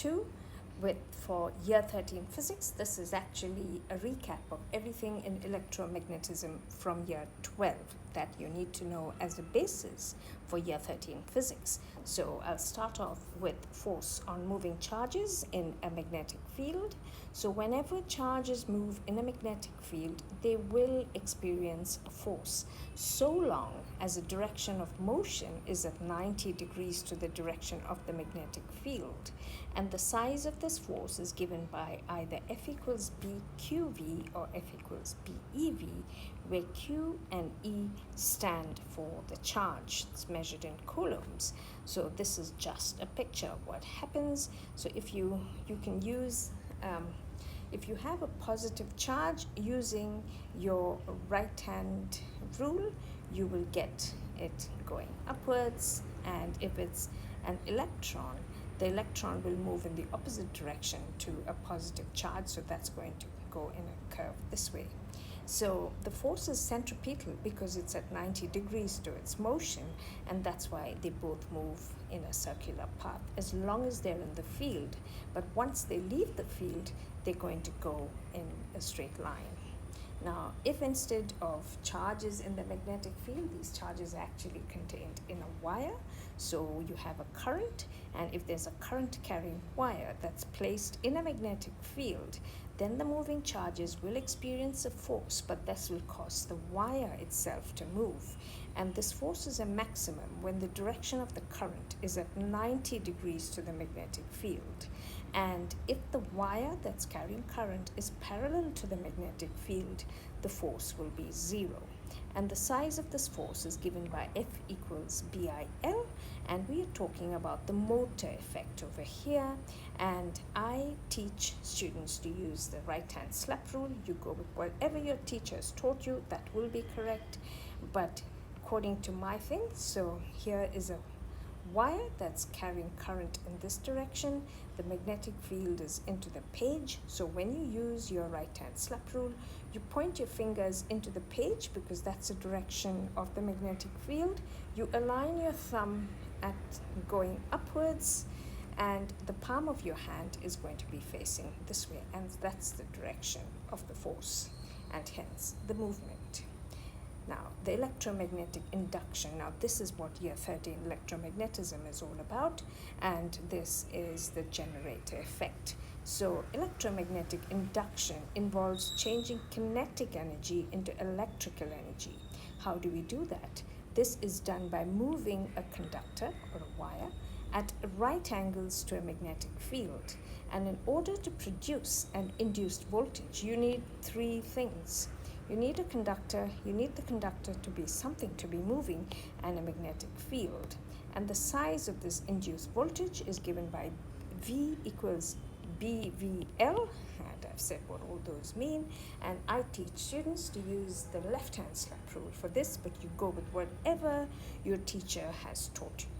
2 for year 13 physics. This is actually a recap of everything in electromagnetism from year 12 that you need to know as a basis for year 13 physics. So I'll start off with force on moving charges in a magnetic field. So whenever charges move in a magnetic field, they will experience a force so long as the direction of motion is at 90 degrees to the direction of the magnetic field. And the size of this force is given by either F equals BQV or F equals BEV, where Q and E stand for the charge. It's measured in coulombs. So this is just a picture of what happens. So if you can use if you have a positive charge using your right hand rule, you will get it going upwards, and if it's an electron, the electron will move in the opposite direction to a positive charge, so that's going to go in a curve this way. So the force is centripetal because it's at 90 degrees to its motion, and that's why they both move in a circular path as long as they're in the field. But once they leave the field, they're going to go in a straight line. Now, if instead of charges in the magnetic field, these charges are actually contained in a wire, so you have a current, and if there's a current carrying wire that's placed in a magnetic field, then the moving charges will experience a force, but this will cause the wire itself to move. And this force is a maximum when the direction of the current is at 90 degrees to the magnetic field. And if the wire that's carrying current is parallel to the magnetic field, the force will be 0. And the size of this force is given by F equals BIL, and we are talking about the motor effect over here. And I teach students to use the right hand slap rule. You go with whatever your teacher has taught you, that will be correct, but according to my thing. So here is a wire that's carrying current in this direction. The magnetic field is into the page. So when you use your right hand slap rule, you point your fingers into the page because that's the direction of the magnetic field. You align your thumb at going upwards, and the palm of your hand is going to be facing this way, and that's the direction of the force and hence the movement. Now, the electromagnetic induction. Now, this is what year 13 electromagnetism is all about, and this is the generator effect. So, electromagnetic induction involves changing kinetic energy into electrical energy. How do we do that? This is done by moving a conductor or a wire at right angles to a magnetic field. And in order to produce an induced voltage, you need 3 things. You need a conductor, you need the conductor to be something to be moving, and a magnetic field. And the size of this induced voltage is given by V equals BVL, and I've said what all those mean. And I teach students to use the left hand slap rule for this, but you go with whatever your teacher has taught you.